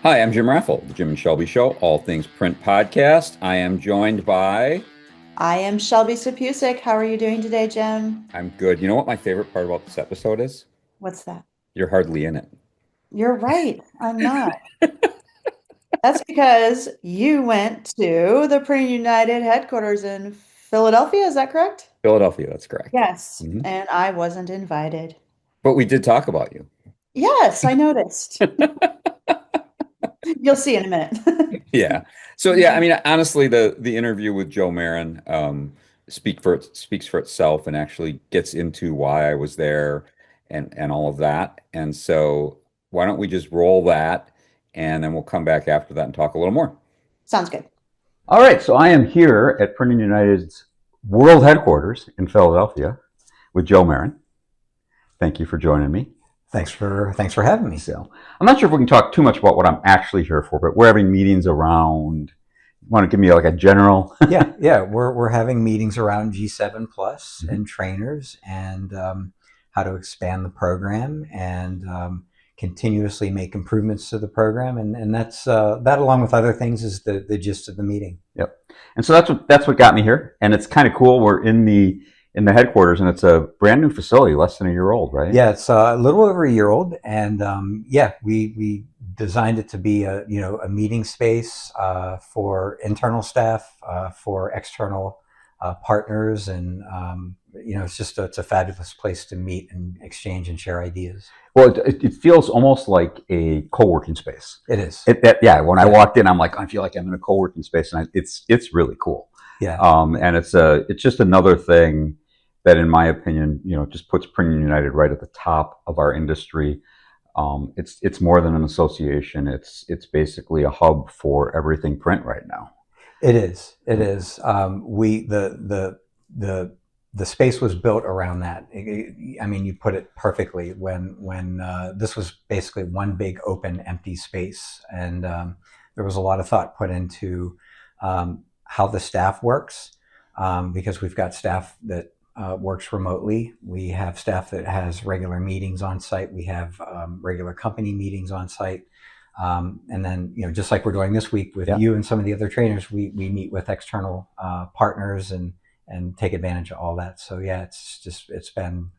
Hi, I'm Jim Raffle, the Jim and Shelby Show, all things print podcast. I am joined by, I am Shelby Sapusik. How are you doing today, Jim? I'm good. You know what my favorite part about this episode is? What's that? You're hardly in it. You're right. I'm not. That's because you went to the Printing United headquarters in Philadelphia. Is that correct? Philadelphia, that's correct. Yes. hmm And I wasn't invited. But we did talk about you. Yes, I noticed. You'll see in a minute. Yeah. So yeah, I mean, honestly, the interview with Joe Marin speaks for itself and actually gets into why I was there and all of that. And so why don't we just roll that and then we'll come back after that and talk a little more. Sounds good. All right, so I am here at Printing United's world headquarters in Philadelphia with Joe Marin. Thank you for joining me. Thanks for having me. So I'm not sure if we can talk too much about what I'm actually here for, but we're having meetings around. You want to give me like a general? Yeah. We're having meetings around G7 Plus Mhm. and trainers and how to expand the program and continuously make improvements to the program, and that's that along with other things is the gist of the meeting. Yep. And so that's what got me here, and it's kind of cool. We're in the headquarters, and it's a brand new facility, less than a year old, right? Yeah, it's a little over a year old, and yeah, we designed it to be a meeting space for internal staff, for external partners, and it's a fabulous place to meet and exchange and share ideas. Well, it feels almost like a co-working space. It is. Yeah, when I Yeah. walked in, I'm like, I feel like I'm in a co-working space, and it's really cool. Yeah. And it's just another thing that, in my opinion, just puts Printing United right at the top of our industry. It's more than an association. It's basically a hub for everything print right now. It is. It is. We the space was built around that. I mean, you put it perfectly. When this was basically one big open empty space, and there was a lot of thought put into how the staff works, because we've got staff that works remotely. We have staff that has regular meetings on site. We have regular company meetings on site. And then, just like we're doing this week with Yeah. you and some of the other trainers, we meet with external partners and take advantage of all that. So yeah, it's been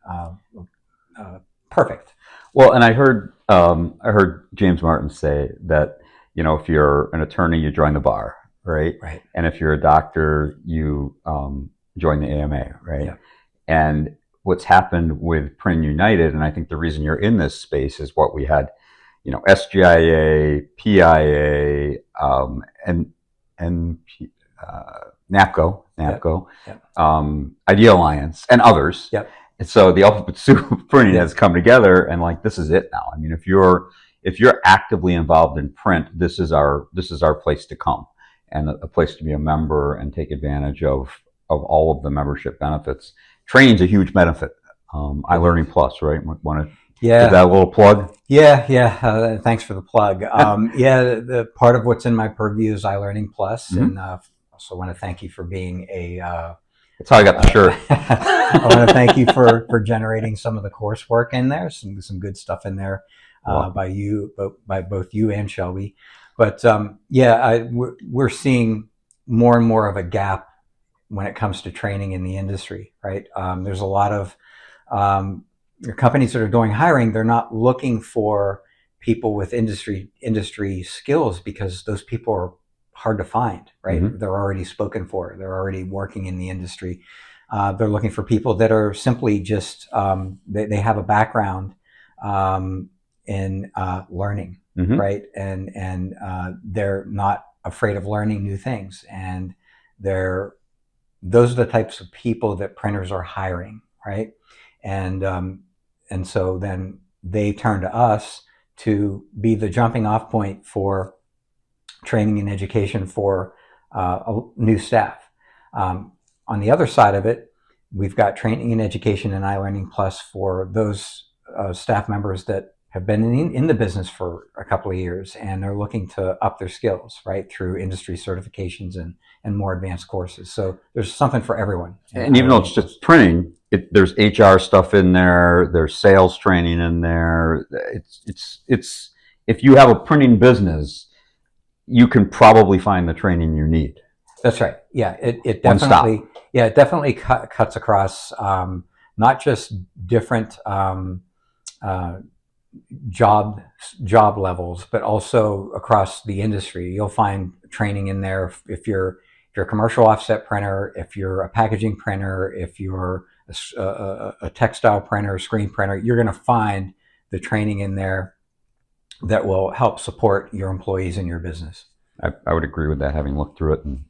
perfect. Well, and I heard James Martin say that if you're an attorney, you join the bar, right? Right. And if you're a doctor, you join the AMA, right? Yeah. And what's happened with Print United, and I think the reason you're in this space is what we had, SGIA, PIA, and NAPCO, Yep. Idea Alliance, and others. Yep. And so the alphabet soup of printing has come together, and like this is it now. I mean, if you're actively involved in print, this is our place to come, and a place to be a member and take advantage of all of the membership benefits. Training's a huge benefit. iLearning Plus, right? Want to Yeah. give that a little plug? Yeah. Thanks for the plug. Yeah, the part of what's in my purview is iLearning Plus, Mhm. and also want to thank you for being a. That's how I got the shirt. I want to thank you for generating some of the coursework in there, some good stuff in there by both you and Shelby. But yeah, we're seeing more and more of a gap when it comes to training in the industry, right? There's a lot of companies that are doing hiring. They're not looking for people with industry skills because those people are hard to find, right? Mhm. They're already spoken for. They're already working in the industry. They're looking for people that are simply just they have a background in learning, Mhm. right? And they're not afraid of learning new things, and those are the types of people that printers are hiring, right? And so then they turn to us to be the jumping off point for training and education for new staff. On the other side of it, we've got training and education and iLearning Plus for those staff members that have been in the business for a couple of years and are looking to up their skills, right, through industry certifications and more advanced courses. So there's something for everyone. And even though it's just printing, there's HR stuff in there. There's sales training in there. It's if you have a printing business, you can probably find the training you need. That's right. Yeah, it One stop. definitely, yeah, it definitely cuts across not just different job levels, but also across the industry. You'll find training in there if you're a commercial offset printer, if you're a packaging printer, if you're a textile printer, screen printer. You're going to find the training in there that will help support your employees in your business. I would agree with that, having looked through it, and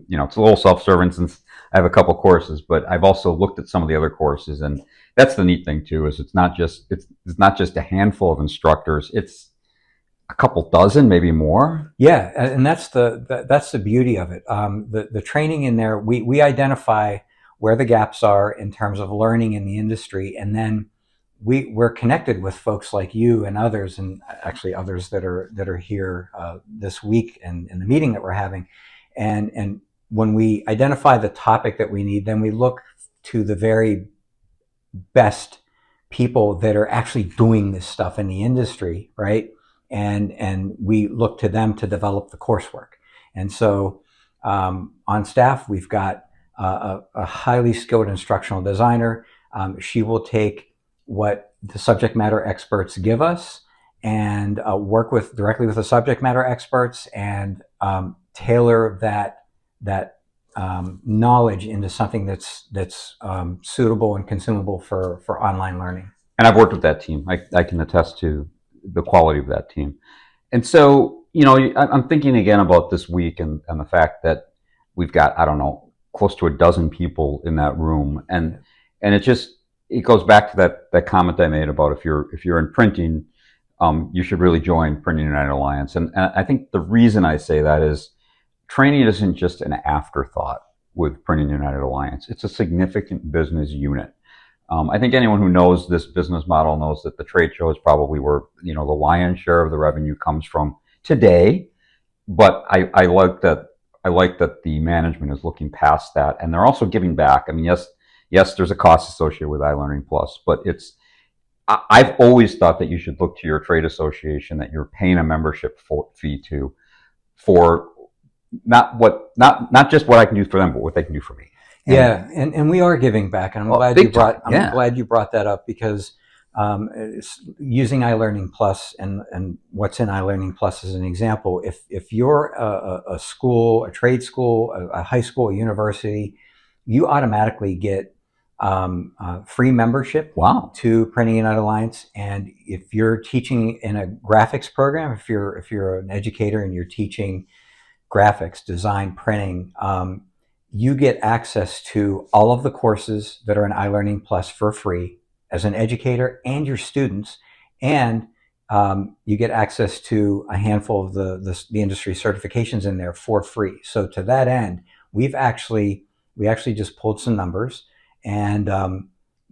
you know, it's a little self-serving since I have a couple courses, but I've also looked at some of the other courses, and that's the neat thing too, is it's not just a handful of instructors, it's a couple dozen, maybe more. Yeah, and that's the beauty of it. The training in there, we identify where the gaps are in terms of learning in the industry, and then we're connected with folks like you and others, and actually others that are here this week and in the meeting that we're having, and when we identify the topic that we need, then we look to the very best people that are actually doing this stuff in the industry, right? And we look to them to develop the coursework. And so on staff, we've got a highly skilled instructional designer. She will take what the subject matter experts give us and work directly with the subject matter experts and tailor that knowledge into something that's suitable and consumable for online learning. And I've worked with that team. I can attest to the quality of that team. And so, you know, I'm thinking again about this week and the fact that we've got, I don't know, close to a dozen people in that room, and it goes back to that comment I made about if you're in printing, you should really join Printing United Alliance. And I think the reason I say that is training isn't just an afterthought with Printing United Alliance. It's a significant business unit. I think anyone who knows this business model knows that the trade show is probably where, you know, the lion's share of the revenue comes from today. But I like that the management is looking past that, and they're also giving back. I mean, yes, there's a cost associated with iLearning Plus, but I've always thought that you should look to your trade association that you're paying a membership fee to, for not just what I can do for them, but what they can do for me. Yeah, and we are giving back, and I'm glad you brought that up, because using iLearning Plus and what's in iLearning Plus as an example, if you're a school, a trade school, a high school, a university, you automatically get free membership to Printing United Alliance. And if you're teaching in a graphics program, if you're an educator and you're teaching graphics, design, printing, you get access to all of the courses that are in iLearning Plus for free as an educator and your students, and you get access to a handful of the industry certifications in there for free. So to that end, we actually just pulled some numbers, and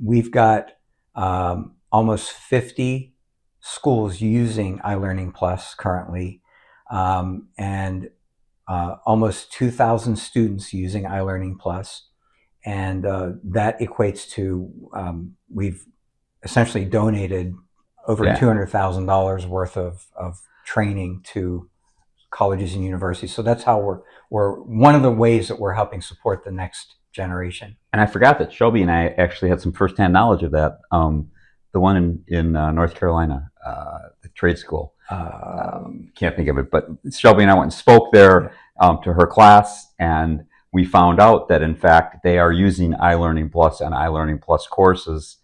we've got almost 50 schools using iLearning Plus currently, and almost 2,000 students using iLearning Plus, and that equates to we've essentially donated over $200,000 worth of training to colleges and universities. So that's how we're one of the ways that we're helping support the next generation. And I forgot that Shelby and I actually had some firsthand knowledge of that. The one in North Carolina, the trade school. Can't think of it, but Shelby and I went and spoke there to her class, and we found out that in fact they are using iLearning Plus and iLearning Plus courses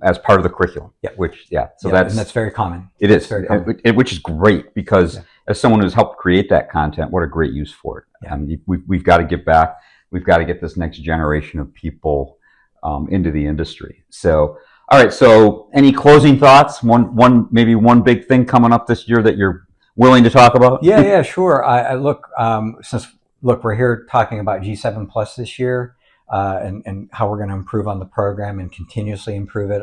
as part of the curriculum. That's very common. It is very common, which is great, because as someone who's helped create that content, what a great use for it. Yeah. I mean, we've got to give back. We've got to get this next generation of people into the industry. So. All right. So, any closing thoughts? Maybe one big thing coming up this year that you're willing to talk about? Yeah, sure. Since we're here talking about G7 Plus this year, and how we're going to improve on the program and continuously improve it.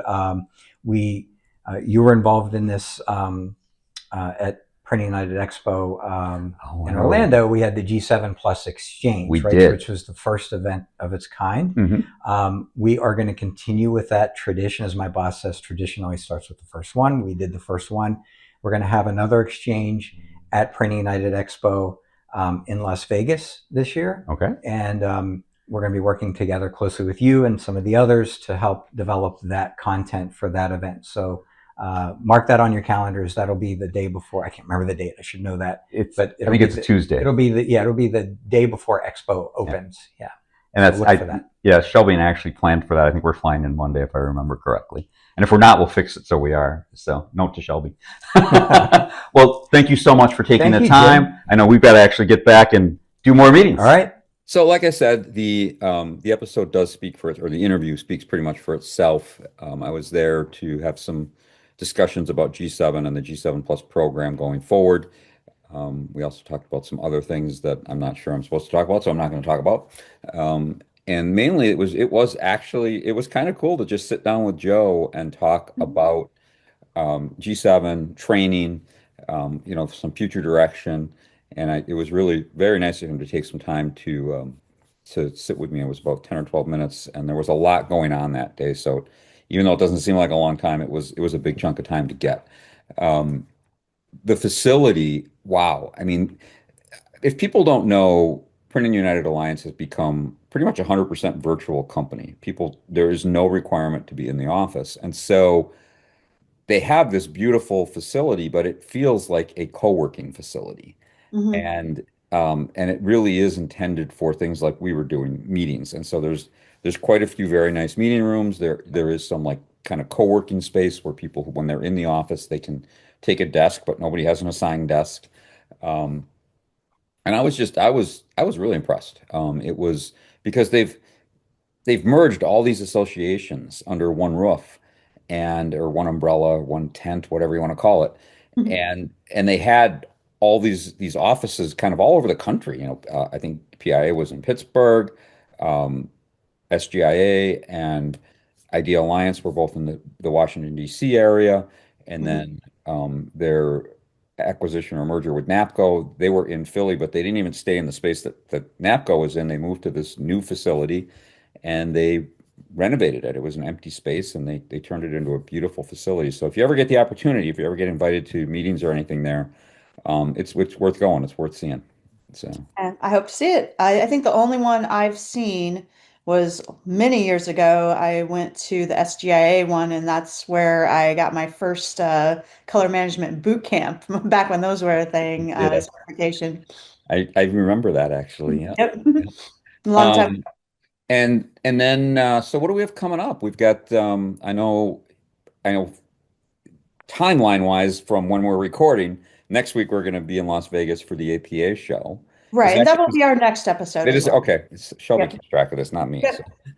You were involved in this at Printing United Expo in Orlando. We had the G7 Plus Exchange, which was the first event of its kind. Mm-hmm. We are going to continue with that tradition. As my boss says, tradition always starts with the first one. We did the first one. We're going to have another exchange at Printing United Expo in Las Vegas this year. Okay. And we're going to be working together closely with you and some of the others to help develop that content for that event. So mark that on your calendars. That'll be the day before. I can't remember the date. I should know that. I think it's Tuesday. It'll be the day before Expo opens. Yeah. And that's, so look for that. Yeah, Shelby and I actually planned for that. I think we're flying in one day, if I remember correctly. And if we're not, we'll fix it so we are. So, note to Shelby. Well, thank you so much for taking the time. Jim. I know we've got to actually get back and do more meetings. All right. So, like I said, the episode does speak for it, or the interview speaks pretty much for itself. I was there to have some discussions about G7 and the G7 Plus program going forward. We also talked about some other things that I'm not sure I'm supposed to talk about, so I'm not going to talk about. And mainly, it was kind of cool to just sit down with Joe and talk about G7 training, some future direction. And it was really very nice of him to take some time to sit with me. It was about 10 or 12 minutes, and there was a lot going on that day. So even though it doesn't seem like a long time, it was a big chunk of time to get. The facility, wow. I mean, if people don't know, Printing United Alliance has become pretty much 100% virtual company. There is no requirement to be in the office. And so they have this beautiful facility, but it feels like a co-working facility. Mm-hmm. And it really is intended for things like we were doing meetings. And so there's quite a few very nice meeting rooms. There is some like kind of co-working space where people, when they're in the office, they can take a desk, but nobody has an assigned desk. And I was really impressed. It was because they've merged all these associations under one roof or one umbrella, one tent, whatever you want to call it. Mm-hmm. And they had all these offices kind of all over the country. I think PIA was in Pittsburgh, SGIA and ID Alliance were both in the Washington, D.C. area. And then their acquisition or merger with NAPCO, they were in Philly, but they didn't even stay in the space that NAPCO was in. They moved to this new facility and they renovated it. It was an empty space and they turned it into a beautiful facility. So if you ever get the opportunity, if you ever get invited to meetings or anything there, it's worth going. It's worth seeing. So, and I hope to see it. I think the only one I've seen was many years ago. I went to the SGIA one, and that's where I got my first color management boot camp back when those were a thing, certification. I remember that actually. Yeah. Yep. Long time. And then so what do we have coming up? We've got I know timeline wise from when we're recording, next week we're going to be in Las Vegas for the APA show. Right, and that will be our next episode. It is okay. Shelby keeps track of this, not me.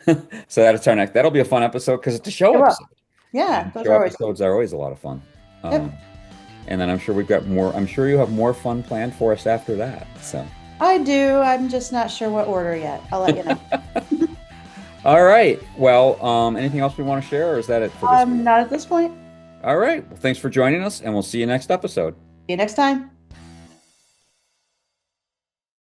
So, so that's our next. That'll be a fun episode because it's a show episode. Yeah, those episodes are always a lot of fun. And then I'm sure we've got more. I'm sure you have more fun planned for us after that. So I do. I'm just not sure what order yet. I'll let you know. All right. Well, anything else we want to share, or is that it for this week? Not at this point. All right. Well, thanks for joining us, and we'll see you next episode. See you next time.